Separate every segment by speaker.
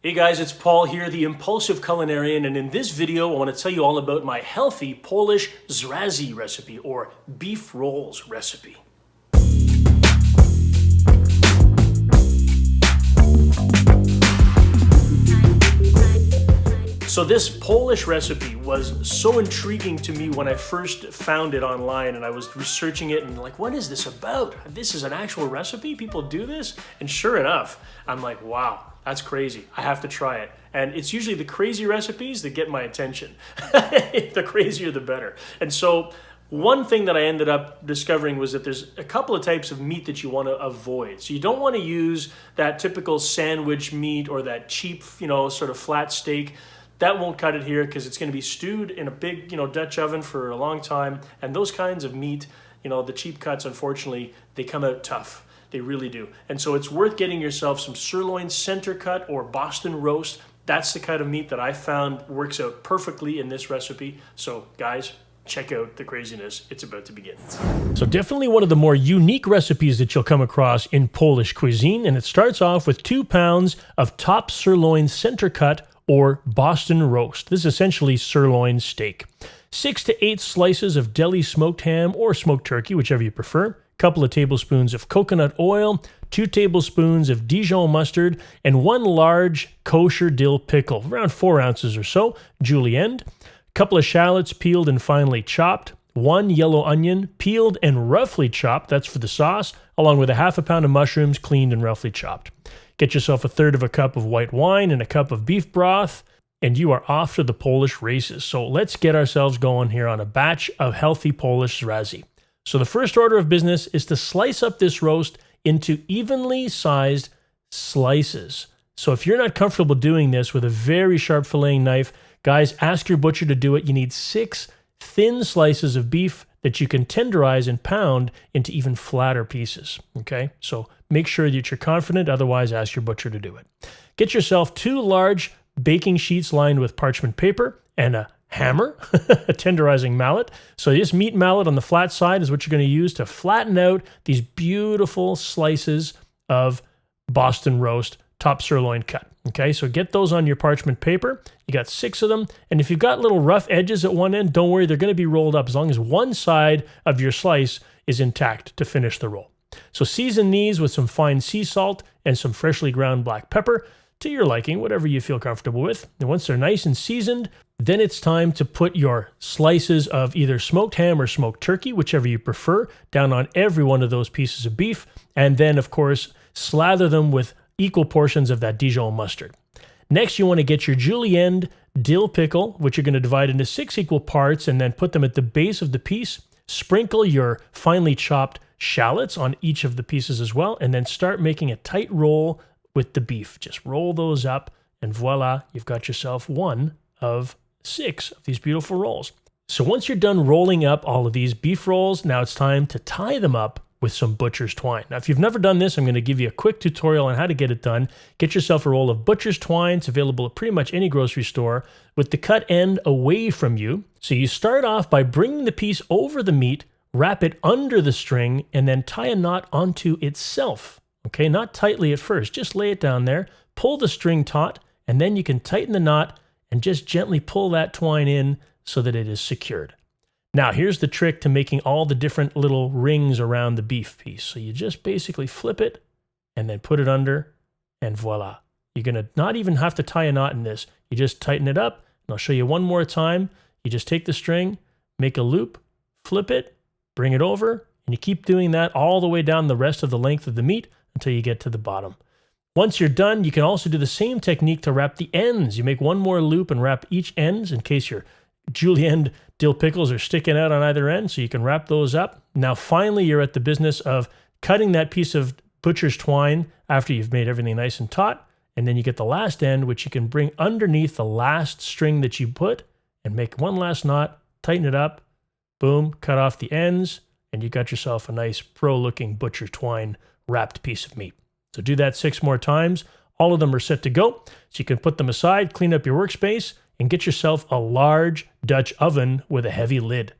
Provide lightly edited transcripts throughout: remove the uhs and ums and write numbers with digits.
Speaker 1: Hey guys, it's Paul here, the Impulsive Culinarian, and in this video I want to tell you all about my healthy Polish Zrazy recipe, or beef rolls recipe. So this Polish recipe was so intriguing to me when I first found it online and I was researching it and like, what is this about? This is an actual recipe? People do this? And sure enough, I'm like, wow. That's crazy. I have to try it. And it's usually the crazy recipes that get my attention. The crazier, the better. And so one thing that I ended up discovering was that there's a couple of types of meat that you want to avoid. So you don't want to use that typical sandwich meat or that cheap, sort of flat steak. That won't cut it here because it's going to be stewed in a big, Dutch oven for a long time. And those kinds of meat, the cheap cuts, unfortunately, they come out tough. They really do. And so it's worth getting yourself some Sirloin Center Cut or Boston roast. That's the kind of meat that I found works out perfectly in this recipe. So guys, check out the craziness. It's about to begin. So definitely one of the more unique recipes that you'll come across in Polish cuisine. And it starts off with 2 pounds of top sirloin center cut or Boston roast. This is essentially sirloin steak. 6 to 8 slices of deli smoked ham or smoked turkey, whichever you prefer. Couple of tablespoons of coconut oil, 2 tablespoons of Dijon mustard, and 1 large kosher dill pickle, around 4 ounces or so, julienned. Couple of shallots peeled and finely chopped, 1 yellow onion peeled and roughly chopped, that's for the sauce, along with a ½ pound of mushrooms cleaned and roughly chopped. Get yourself 1/3 cup of white wine and a cup of beef broth, and you are off to the Polish races. So let's get ourselves going here on a batch of healthy Polish Zrazy. So the first order of business is to slice up this roast into evenly sized slices. So if you're not comfortable doing this with a very sharp filleting knife, guys, ask your butcher to do it. You need 6 thin slices of beef that you can tenderize and pound into even flatter pieces, okay? So make sure that you're confident, otherwise ask your butcher to do it. Get yourself 2 large baking sheets lined with parchment paper and a hammer, a tenderizing mallet. So this meat mallet on the flat side is what you're going to use to flatten out these beautiful slices of Boston roast top sirloin cut. Okay, so get those on your parchment paper. You got 6 of them. And if you've got little rough edges at one end, don't worry, they're going to be rolled up as long as one side of your slice is intact to finish the roll. So season these with some fine sea salt and some freshly ground black pepper to your liking, whatever you feel comfortable with. And once they're nice and seasoned, then it's time to put your slices of either smoked ham or smoked turkey, whichever you prefer, down on every one of those pieces of beef. And then, of course, slather them with equal portions of that Dijon mustard. Next, you want to get your julienned dill pickle, which you're going to divide into 6 equal parts and then put them at the base of the piece. Sprinkle your finely chopped shallots on each of the pieces as well, and then start making a tight roll with the beef. Just roll those up, and voila, you've got yourself one of 6 of these beautiful rolls. So once you're done rolling up all of these beef rolls, now it's time to tie them up with some butcher's twine. Now, if you've never done this, I'm going to give you a quick tutorial on how to get it done. Get yourself a roll of butcher's twine. It's available at pretty much any grocery store with the cut end away from you. So you start off by bringing the piece over the meat, wrap it under the string, and then tie a knot onto itself. Okay, not tightly at first, just lay it down there, pull the string taut, and then you can tighten the knot and just gently pull that twine in so that it is secured. Now, here's the trick to making all the different little rings around the beef piece. So you just basically flip it and then put it under, and voila. You're going to not even have to tie a knot in this. You just tighten it up, and I'll show you one more time. You just take the string, make a loop, flip it, bring it over, and you keep doing that all the way down the rest of the length of the meat until you get to the bottom. Once you're done, you can also do the same technique to wrap the ends. You make one more loop and wrap each ends in case your julienned dill pickles are sticking out on either end, so you can wrap those up. Now, finally, you're at the business of cutting that piece of butcher's twine after you've made everything nice and taut, and then you get the last end, which you can bring underneath the last string that you put and make one last knot, tighten it up, boom, cut off the ends, and you got yourself a nice pro-looking butcher's twine wrapped piece of meat. So do that 6 more times. All of them are set to go, so you can put them aside, clean up your workspace, and get yourself a large Dutch oven with a heavy lid.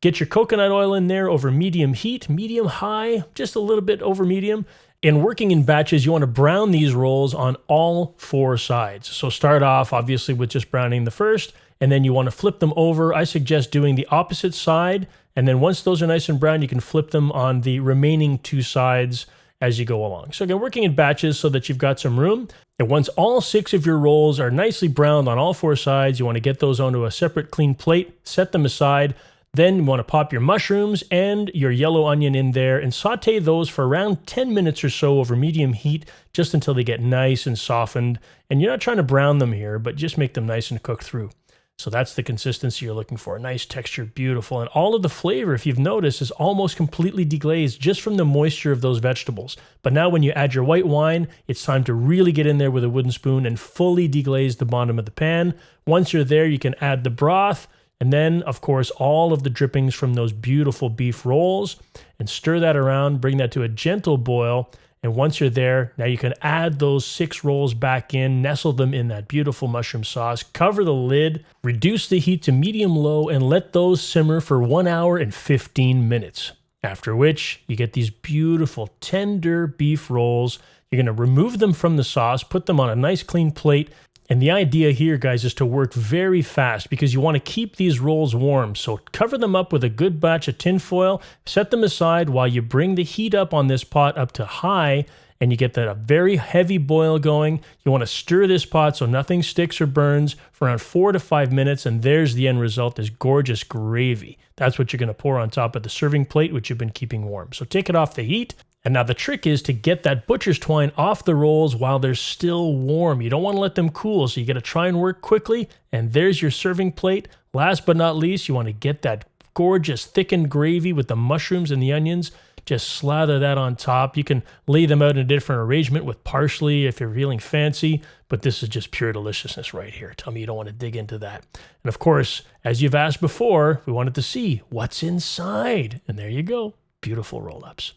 Speaker 1: Get your coconut oil in there over medium heat, medium high, just a little bit over medium, In working in batches, you want to brown these rolls on all 4 sides. So start off obviously with just browning the first, and then you want to flip them over. I suggest doing the opposite side, and then once those are nice and brown, you can flip them on the remaining 2 sides as you go along. So again, working in batches so that you've got some room. And once all 6 of your rolls are nicely browned on all 4 sides, you want to get those onto a separate clean plate, set them aside. Then you want to pop your mushrooms and your yellow onion in there and saute those for around 10 minutes or so over medium heat, just until they get nice and softened. And you're not trying to brown them here, but just make them nice and cooked through. So that's the consistency you're looking for. Nice texture, beautiful. And all of the flavor, if you've noticed, is almost completely deglazed just from the moisture of those vegetables. But now when you add your white wine, it's time to really get in there with a wooden spoon and fully deglaze the bottom of the pan. Once you're there, you can add the broth, and then, of course, all of the drippings from those beautiful beef rolls, and stir that around, bring that to a gentle boil. And once you're there, now you can add those 6 rolls back in, nestle them in that beautiful mushroom sauce, cover the lid, reduce the heat to medium-low, and let those simmer for 1 hour and 15 minutes. After which, you get these beautiful, tender beef rolls. You're going to remove them from the sauce, put them on a nice clean plate. And the idea here, guys, is to work very fast because you want to keep these rolls warm. So cover them up with a good batch of tin foil, set them aside while you bring the heat up on this pot up to high, and you get that a very heavy boil going. You want to stir this pot so nothing sticks or burns for around 4 to 5 minutes, and there's the end result, this gorgeous gravy. That's what you're going to pour on top of the serving plate, which you've been keeping warm. So take it off the heat. And now the trick is to get that butcher's twine off the rolls while they're still warm. You don't want to let them cool, so you got to try and work quickly. And there's your serving plate. Last but not least, you want to get that gorgeous thickened gravy with the mushrooms and the onions. Just slather that on top. You can lay them out in a different arrangement with parsley if you're feeling fancy, but this is just pure deliciousness right here. Tell me you don't want to dig into that. And of course, as you've asked before, we wanted to see what's inside. And there you go. Beautiful roll-ups.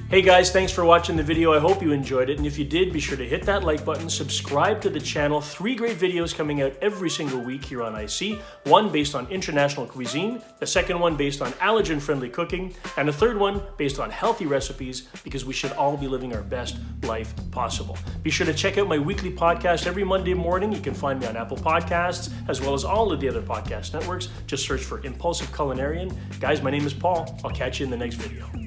Speaker 1: Hey guys, thanks for watching the video. I hope you enjoyed it, and if you did, be sure to hit that like button, subscribe to the channel. 3 great videos coming out every single week here on IC. One based on international cuisine, the second one based on allergen-friendly cooking, and a third one based on healthy recipes, because we should all be living our best life possible. Be sure to check out my weekly podcast every Monday morning. You can find me on Apple Podcasts, as well as all of the other podcast networks. Just search for Impulsive Culinarian. Guys, my name is Paul. I'll catch you in the next video.